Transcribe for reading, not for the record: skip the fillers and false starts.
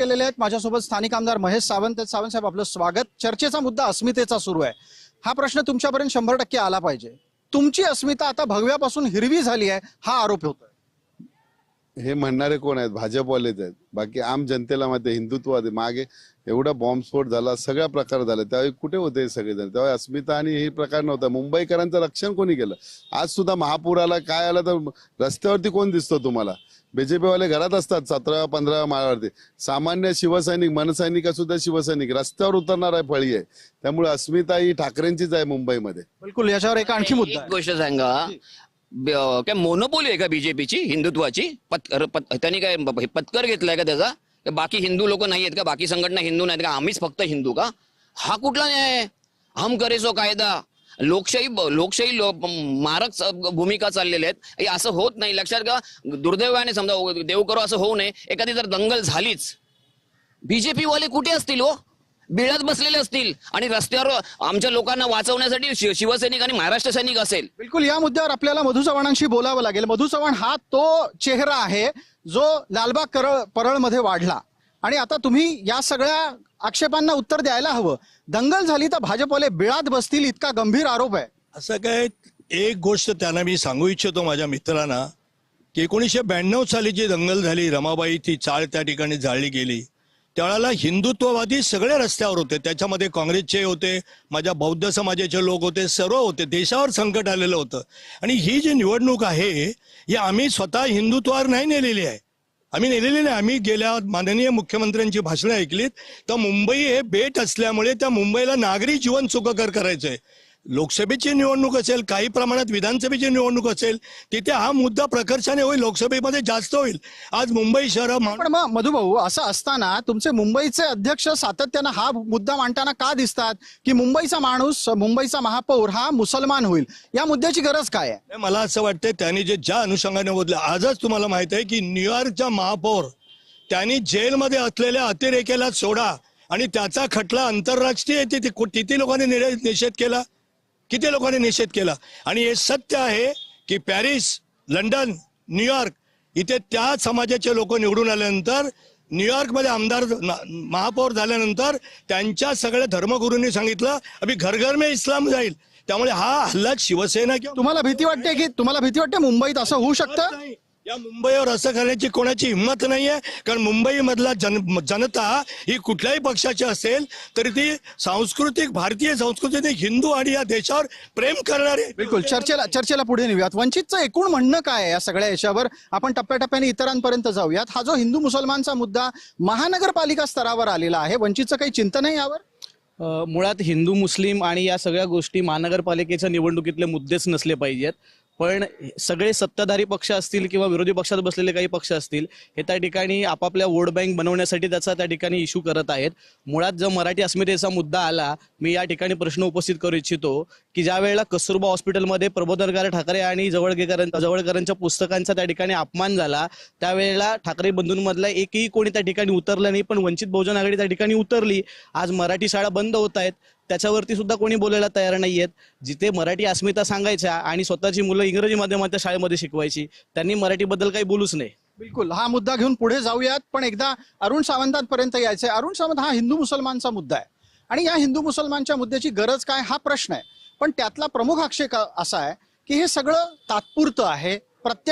केलेले आहेत माझ्यासोबत स्थानिक आमदार महेश सावंत आहेत। सावंत साहेब आपलं स्वागत। चर्चेचा मुद्दा अस्मितेचा सुरू आहे। हा प्रश्न तुमच्यापर्यंत 100% आला पाहिजे। तुमची अस्मिता आता भगव्यापासून हिरवी झाली आहे हा आरोप होतोय। हे म्हणणारे कोण आहेत? भाजपवालेच आहेत। बाकी आम जनतेला माहिती हिंदुत्ववादी मागे एवढा बॉम्बस्फोट झाला, सगळा प्रकार झाला, त्यावेळी कुठे होते सगळेजण? तेव्हा अस्मिता आणि हे प्रकार नव्हता। मुंबईकरांचं रक्षण कोणी केलं? आज सुद्धा महापूर आला, काय आला तर रस्त्यावरती कोण दिसतो तुम्हाला? बीजेपी वाले घरात असतात 17-15 माळावरती। सामान्य शिवसैनिक मनसैनिक सुद्धा शिवसैनिक रस्त्यावर उतरणार आहे फळी आहे। त्यामुळे अस्मिता ही ठाकरेंचीच आहे मुंबईमध्ये। बिलकुल याच्यावर एक आणखी मुद्दा एक आहे। गोष्ट सांगा, काय मोनोपोली आहे का बीजेपीची हिंदुत्वाची? त्यांनी काय पत्कर घेतलाय का त्याचा? बाकी हिंदू लोक नाही आहेत का? बाकी संघटना हिंदू नाहीत का? आम्हीच फक्त हिंदू का? हा कुठला न्याय आहे? हम करे सो कायदा। लोकशाही मारक भूमिका चाललेल्या आहेत। हे असं होत नाही, लक्षात घ्या। दुर्दैवाने समजा, देव करो असं होऊ नये, एखादी जर दंगल झालीच, बीजेपी वाले कुठे असतील हो? बिळात बसलेले असतील आणि रस्त्यावर आमच्या लोकांना वाचवण्यासाठी शिवसैनिक आणि महाराष्ट्र सैनिक असेल। बिलकुल या मुद्द्यावर आपल्याला मधु चव्हाणांशी बोलावं लागेल। मधु चव्हाण हा तो चेहरा आहे जो लालबाग परळमध्ये वाढला आणि आता तुम्ही या सगळ्या आक्षेपांना उत्तर द्यायला हवं। दंगल झाली तर भाजपवाले बिळात बसतील इतका गंभीर आरोप आहे। असं काय? एक गोष्ट त्यांना मी सांगू इच्छितो माझ्या मित्रांना की 1992 साली जी दंगल झाली, रमाबाई ती चाळ त्या ठिकाणी जाळली गेली, त्यावेळेला हिंदुत्ववादी सगळे रस्त्यावर होते। त्याच्यामध्ये काँग्रेसचे होते, माझ्या बौद्ध समाजाचे लोक होते, सर्व होते। देशावर संकट आलेलं होतं आणि ही जी निवडणूक आहे ही आम्ही स्वतः हिंदुत्वावर नाही नेलेली आहे। आम्ही नेलेली नाही। आम्ही गेल्या माननीय मुख्यमंत्र्यांची भाषणं ऐकलीत तर मुंबई हे बेट असल्यामुळे त्या मुंबईला नागरी जीवन सुखकर करायचंय। लोकसभेची निवडणूक असेल, काही प्रमाणात विधानसभेची निवडणूक असेल, तिथे हा मुद्दा प्रकर्षाने होईल, लोकसभेमध्ये जास्त होईल। आज मुंबई शहर पण मग मधुभाऊ असं असताना तुमचे मुंबईचे अध्यक्ष सातत्यानं हा मुद्दा मांडताना का दिसतात की मुंबईचा माणूस, मुंबईचा महापौर हा मुसलमान होईल? या मुद्द्याची गरज काय आहे? मला असं वाटतं त्यांनी जे ज्या अनुषंगाने बोलले, आजच तुम्हाला माहित आहे की न्यूयॉर्कचा महापौर त्यांनी जेलमध्ये असलेल्या अतिरेक्याला सोडा आणि त्याचा खटला आंतरराष्ट्रीय किती लोकांनी निषेध केला? किती लोकांनी निषेध केला? आणि हे सत्य आहे की पॅरिस, लंडन, न्यूयॉर्क इथे त्या समाजाचे लोक निवडून आल्यानंतर, न्यूयॉर्कमध्ये आमदार महापौर झाल्यानंतर त्यांच्या सगळ्या धर्मगुरूंनी सांगितलं अभि घर घर में इस्लाम जाईल। त्यामुळे हा हल्ला शिवसेना किंवा तुम्हाला भीती वाटते मुंबईत असं होऊ शकतं? या मुंबईवर असं करण्याची कोणाची हिंमत नाहीये, कारण मुंबई मधला जनता ही कुठल्याही पक्षाची असेल तरी ती सांस्कृतिक, भारतीय संस्कृती, हिंदू आणि या देशावर प्रेम करणारे। बिलकुल चर्चेला पुढे नेऊयात। वंचितचं एकूण म्हणणं काय आहे या सगळ्या याच्यावर? आपण टप्प्याटप्प्याने इतरांपर्यंत जाऊयात। हा जो हिंदू मुसलमानचा मुद्दा महानगरपालिका स्तरावर आलेला आहे, वंचितचं काही चिंतन आहे यावर? मुळात हिंदू मुस्लिम आणि या सगळ्या गोष्टी महानगरपालिकेच्या निवडणुकीतले मुद्देच नसले पाहिजेत। पण सगळे सत्ताधारी पक्ष असतील किंवा विरोधी पक्षात बसलेले काही पक्ष असतील, हे त्या ठिकाणी आपापल्या वोट बँक बनवण्यासाठी त्याचा त्या ठिकाणी इश्यू करत आहेत। मुळात जर मराठी अस्मितेचा मुद्दा आला, मी या ठिकाणी प्रश्न उपस्थित करू इच्छितो की ज्या वेळेला कस्तुरबा हॉस्पिटलमध्ये प्रबोधनकार ठाकरे आणि जवळकरांच्या पुस्तकांचा त्या ठिकाणी अपमान झाला, त्यावेळेला ठाकरे बंधूंमधला एकही कोणी त्या ठिकाणी उतरलं नाही, पण वंचित बहुजन आघाडी त्या ठिकाणी उतरली। आज मराठी शाळा बंद होत आहेत, त्याच्यावरती सुद्धा कोणी बोलायला तयार नाहीयेत। जिथे मराठी अस्मिता सांगायच्या आणि स्वतःची मुलं इंग्रजी माध्यमाच्या शाळेमध्ये शिकवायची, त्यांनी मराठीबद्दल काही बोलूच नाही। बिलकुल हा मुद्दा घेऊन पुढे जाऊयात, पण एकदा अरुण सावंतांपर्यंत यायचंय। अरुण सावंत, हा हिंदू मुसलमानचा मुद्दा आहे आणि या हिंदू मुसलमानच्या मुद्द्याची गरज काय हा प्रश्न आहे, पण त्यातला प्रमुख आक्षेप असा आहे की हे सगळं तात्पुरतं आहे, प्रत्यक्ष